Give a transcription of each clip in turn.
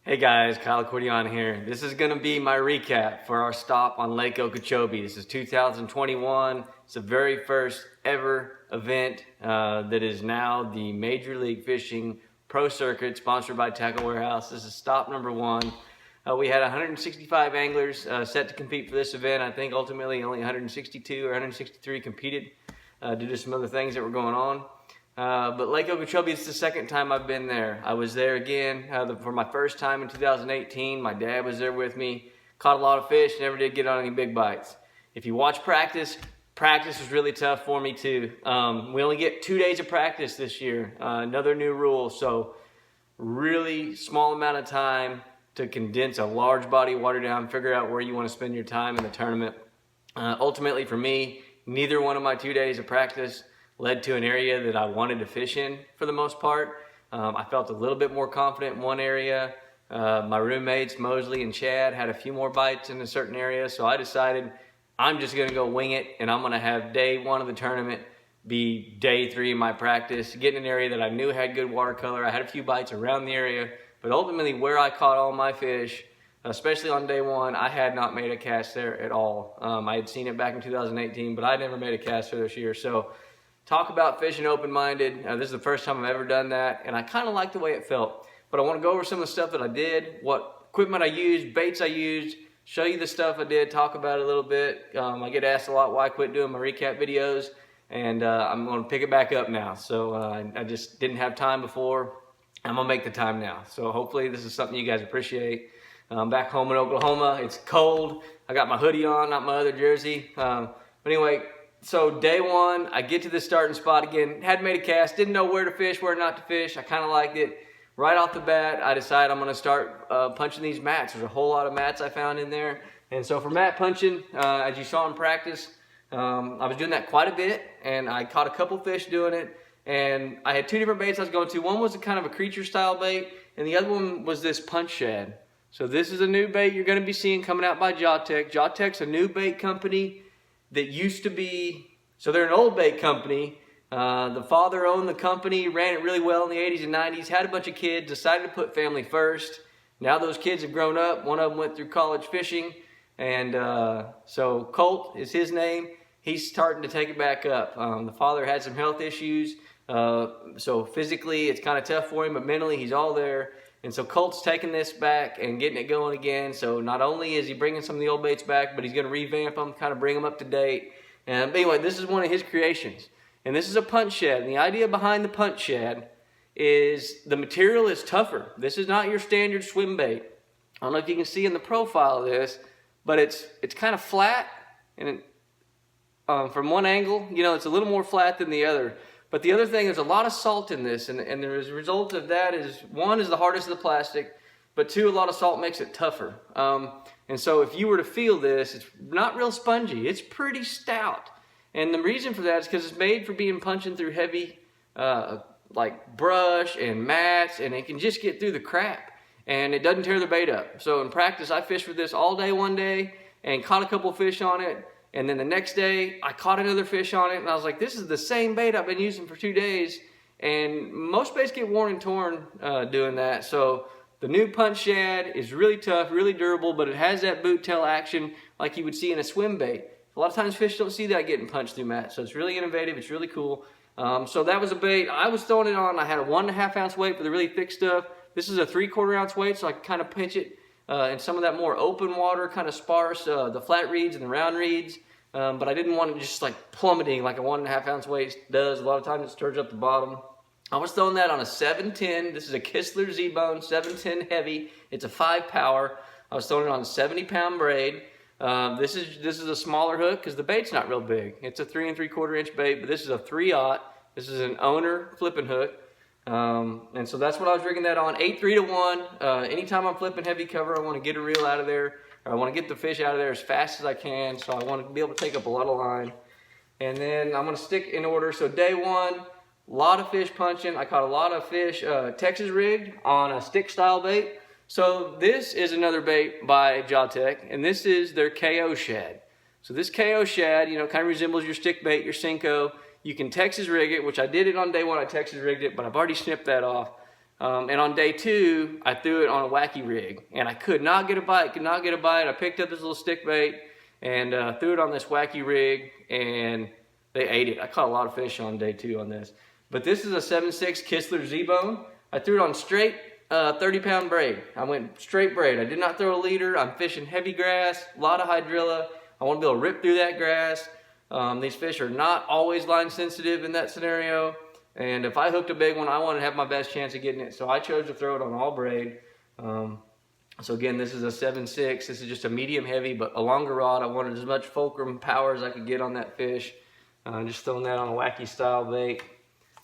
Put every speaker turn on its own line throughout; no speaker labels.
Hey guys, Kyle Cordion here. This is going to be my recap for our stop on Lake Okeechobee. This is 2021. It's the very first ever event that is now the Major League Fishing Pro Circuit sponsored by Tackle Warehouse. This is stop number one. We had 165 anglers set to compete for this event. I think ultimately only 162 or 163 competed due to some other things that were going on. But Lake Okeechobee is the second time I've been there. I was there again for my first time in 2018. My dad was there with me. Caught a lot of fish, never did get on any big bites. If you watch practice was really tough for me too. We only get 2 days of practice this year. Another new rule, so really small amount of time to condense a large body of water down, figure out where you want to spend your time in the tournament. Ultimately for me, neither one of my 2 days of practice led to an area that I wanted to fish in for the most part. I felt a little bit more confident in one area. My roommates, Mosley and Chad, had a few more bites in a certain area, so I decided I'm just gonna go wing it, and I'm gonna have day one of the tournament be day three of my practice, get in an area that I knew had good watercolor. I had a few bites around the area, but ultimately where I caught all my fish, especially on day one, I had not made a cast there at all. I had seen it back in 2018, but I never made a cast there this year. So talk about fishing open-minded. This is the first time I've ever done that, and I kind of like the way it felt. But I want to go over some of the stuff that I did, what equipment I used, baits I used, show you the stuff I did, talk about it a little bit. I get asked a lot why I quit doing my recap videos, and I'm going to pick it back up now. So I just didn't have time before. I'm going to make the time now. So hopefully this is something you guys appreciate. Back home in Oklahoma, it's cold. I got my hoodie on, not my other jersey. But anyway, so day one, I get to the starting spot again, hadn't made a cast, didn't know where to fish, where not to fish. I kind of liked it. Right off the bat, I decided I'm going to start punching these mats. There's a whole lot of mats I found in there. And so for mat punching, as you saw in practice, I was doing that quite a bit, and I caught a couple fish doing it. And I had two different baits I was going to. One was a kind of a creature style bait, and the other one was this punch shad. So this is a new bait you're going to be seeing coming out by Jawtec. Jawtec's a new bait company that used to be, so they're an old bait company. The father owned the company, ran it really well in the 80s and 90s, had a bunch of kids, decided to put family first. Now those kids have grown up. One of them went through college fishing, and so Colt is his name. He's starting to take it back up. The father had some health issues, so physically it's kind of tough for him, but mentally he's all there. And so Colt's taking this back and getting it going again. So not only is he bringing some of the old baits back, but he's going to revamp them, kind of bring them up to date. And anyway, this is one of his creations. And this is a punch shad. And the idea behind the punch shad is the material is tougher. This is not your standard swim bait. I don't know if you can see in the profile of this, but it's kind of flat. And from one angle, you know, it's a little more flat than the other. But the other thing, there's a lot of salt in this, and the result of that is, one, is the hardest of the plastic, but two, a lot of salt makes it tougher. And so if you were to feel this, it's not real spongy. It's pretty stout. And the reason for that is because it's made for being punching through heavy, like brush and mats, and it can just get through the crap. And it doesn't tear the bait up. So in practice, I fished with this all day one day and caught a couple fish on it. And then the next day, I caught another fish on it, and I was like, this is the same bait I've been using for 2 days. And most baits get worn and torn doing that. So the new punch shad is really tough, really durable, but it has that boot tail action like you would see in a swim bait. A lot of times fish don't see that getting punched through mats, so it's really innovative, it's really cool. So that was a bait. I was throwing it on. I had a 1.5 ounce weight for the really thick stuff. This is a 3/4 ounce weight, so I can kind of pinch it in some of that more open water, kind of sparse, the flat reeds and the round reeds. But I didn't want it just like plummeting like a 1.5 ounce weight does. A lot of times it stirs up the bottom. I was throwing that on a 710. This is a Kistler Z-Bone 710 heavy. It's a 5 power. I was throwing it on a 70-pound braid. This is a smaller hook because the bait's not real big. It's a 3 3/4 inch bait, but this is a 3/0. This is an owner flipping hook. And so that's what I was rigging that on, 8-3 to 1. Anytime I'm flipping heavy cover, I want to get a reel out of there. I want to get the fish out of there as fast as I can, so I want to be able to take up a lot of line. And then I'm going to stick in order. So day one, a lot of fish punching. I caught a lot of fish Texas rigged on a stick style bait. So this is another bait by Jawtec, and this is their KO Shad. So this KO Shad, you know, kind of resembles your stick bait, your Cinco. You can Texas rig it, which I did it on day one. I Texas rigged it, but I've already snipped that off. And on day 2, I threw it on a wacky rig, and I could not get a bite, I picked up this little stick bait and threw it on this wacky rig, and they ate it. I caught a lot of fish on day 2 on this. But this is a 7.6 Kistler Z-bone. I threw it on straight 30-pound braid. I went straight braid. I did not throw a leader. I'm fishing heavy grass, a lot of hydrilla. I want to be able to rip through that grass. These fish are not always line sensitive in that scenario. And if I hooked a big one, I want to have my best chance of getting it. So I chose to throw it on all braid. So again, this is a 7.6. This is just a medium heavy, but a longer rod. I wanted as much fulcrum power as I could get on that fish. Just throwing that on a wacky style bait,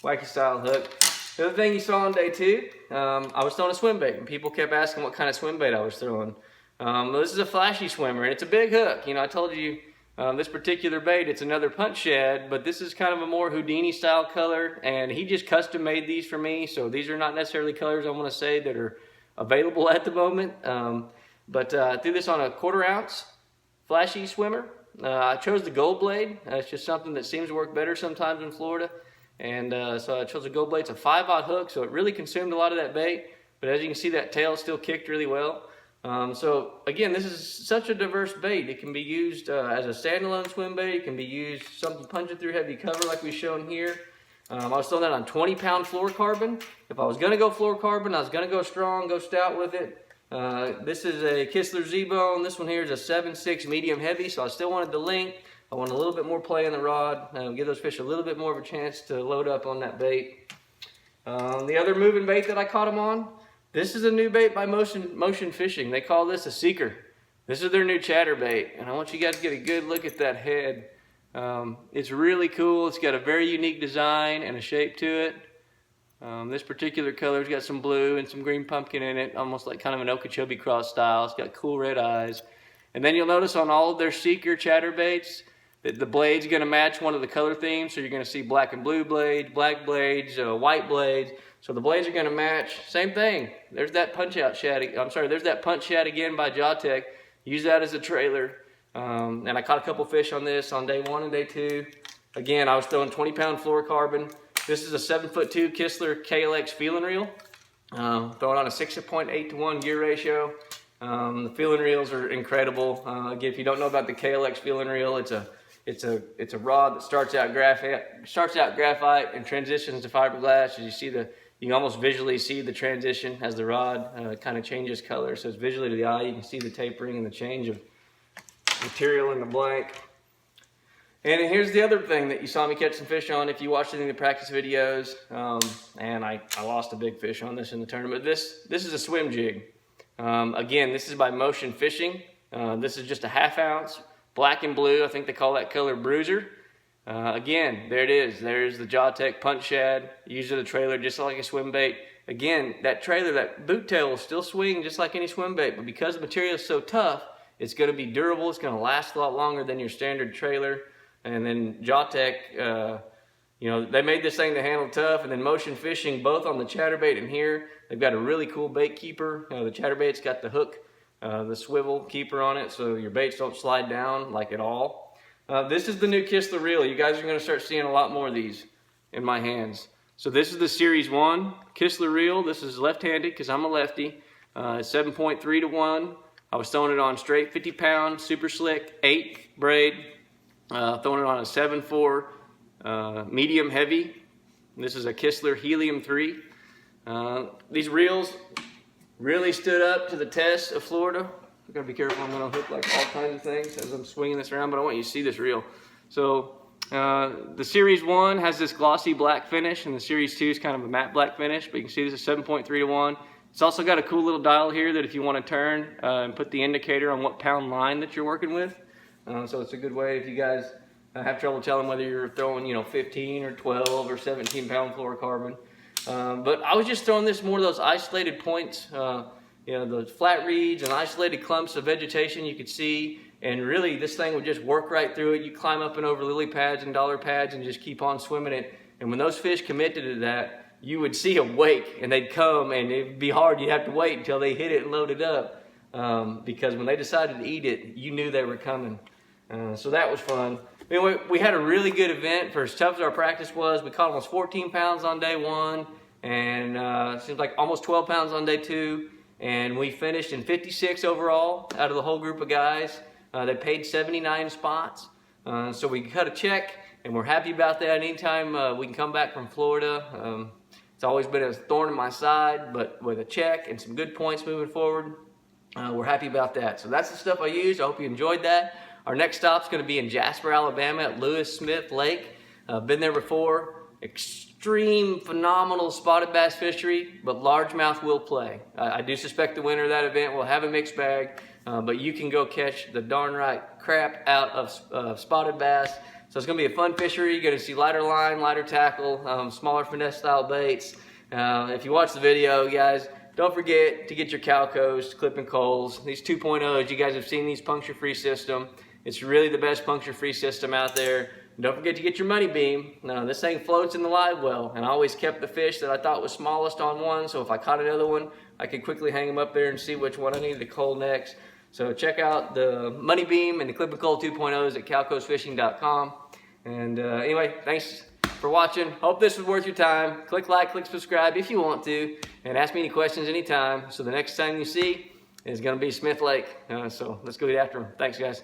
wacky style hook. The other thing you saw on day 2, I was throwing a swim bait, and people kept asking what kind of swim bait I was throwing. This is a flashy swimmer, and it's a big hook. You know, I told you this particular bait, it's another punch shad, but this is kind of a more Houdini style color, and he just custom made these for me. So these are not necessarily colors I want to say that are available at the moment. But I threw this on a 1/4 ounce flashy swimmer. I chose the gold blade. It's just something that seems to work better sometimes in Florida. And so I chose a gold blade. It's a 5/0 hook, so it really consumed a lot of that bait. But as you can see, that tail still kicked really well. So again, this is such a diverse bait. It can be used as a standalone swim bait. It can be used something punching through heavy cover like we've shown here. I was throwing that on 20-pound fluorocarbon. If I was going to go fluorocarbon, I was going to go strong, go stout with it. This is a Kistler Z-bone. This one here is a 7.6 medium heavy, so I still wanted the length. I want a little bit more play in the rod, give those fish a little bit more of a chance to load up on that bait. The other moving bait that I caught them on, this is a new bait by Motion Fishing. They call this a seeker. This is their new chatterbait, and I want you guys to get a good look at that head. It's really cool. It's got a very unique design and a shape to it. This particular color's got some blue and some green pumpkin in it, almost like kind of an Okeechobee cross style. It's got cool red eyes. And then you'll notice on all of their seeker chatterbaits that the blade's going to match one of the color themes. So you're going to see black and blue blades, black blades, white blades. So the blades are going to match. Same thing. There's that punch shad. There's that punch shad again by Jawtec. Use that as a trailer. And I caught a couple fish on this on day 1 and day 2. Again, I was throwing 20-pound fluorocarbon. This is a 7'2" Kistler KLX feeling reel. Throwing on a 6.8 to 1 gear ratio. The feeling reels are incredible. Again, if you don't know about the KLX feeling reel, it's a rod that starts out graphite and transitions to fiberglass. As you see you can almost visually see the transition as the rod kind of changes color. So it's visually to the eye. You can see the tapering and the change of material in the blank. And here's the other thing that you saw me catch some fish on if you watched any of the practice videos. And I lost a big fish on this in the tournament. This is a swim jig. Again, this is by Motion Fishing. This is just a 1/2 ounce, black and blue. I think they call that color bruiser. Again, there it is. There's the Jawtec Punch Shad. Use it as a trailer just like a swim bait. Again, that trailer, that boot tail will still swing just like any swim bait, but because the material is so tough, it's going to be durable. It's going to last a lot longer than your standard trailer. And then Jawtec, they made this thing to handle tough. And then Motion Fishing, both on the chatterbait and here, they've got a really cool bait keeper. The chatterbait's got the hook, the swivel keeper on it, so your baits don't slide down like at all. This is the new Kistler reel. You guys are going to start seeing a lot more of these in my hands. So this is the Series 1 Kistler reel. This is left-handed because I'm a lefty. 7.3 to 1. I was throwing it on straight 50-pound, super slick, 8 braid. Throwing it on a 7.4 medium heavy. This is a Kistler Helium 3. These reels really stood up to the test of Florida. I've got to be careful. I'm going to hook like all kinds of things as I'm swinging this around, but I want you to see this reel. So the Series 1 has this glossy black finish, and the Series 2 is kind of a matte black finish, but you can see this is 7.3 to 1. It's also got a cool little dial here that if you want to turn and put the indicator on what pound line that you're working with. So it's a good way if you guys have trouble telling whether you're throwing, 15 or 12 or 17-pound fluorocarbon. But I was just throwing this more of those isolated points, those flat reeds and isolated clumps of vegetation you could see. And really, this thing would just work right through it. You climb up and over lily pads and dollar pads and just keep on swimming it. And when those fish committed to that, you would see a wake, and they'd come, and it'd be hard. You'd have to wait until they hit it and load it up. Because when they decided to eat it, you knew they were coming. So that was fun. Anyway, we had a really good event. For as tough as our practice was, we caught almost 14 pounds on day 1. and seems like almost 12 pounds on day 2, and we finished in 56 overall out of the whole group of guys. They paid 79 spots, so we cut a check, and we're happy about that. Anytime we can come back from Florida, it's always been a thorn in my side, but with a check and some good points moving forward, we're happy about that. So that's the stuff I used. I hope you enjoyed that. Our next stop's going to be in Jasper, Alabama at Lewis Smith Lake. Been there before. Extreme, phenomenal spotted bass fishery, but largemouth will play. I do suspect the winner of that event will have a mixed bag, but you can go catch the darn right crap out of spotted bass. So it's going to be a fun fishery. You're going to see lighter line, lighter tackle, smaller finesse style baits. If you watch the video, guys, don't forget to get your Calcos, clipping coals. These 2.0s, you guys have seen these puncture-free system. It's really the best puncture-free system out there. Don't forget to get your money beam. Now, this thing floats in the live well, and I always kept the fish that I thought was smallest on one, so if I caught another one, I could quickly hang them up there and see which one I needed to cull next. So check out the money beam and the clip and coal 2.0s at calcosfishing.com. And anyway, thanks for watching. Hope this was worth your time. Click like, click subscribe if you want to, and ask me any questions anytime. So the next time you see is going to be Smith Lake. So let's go get after them. Thanks, guys.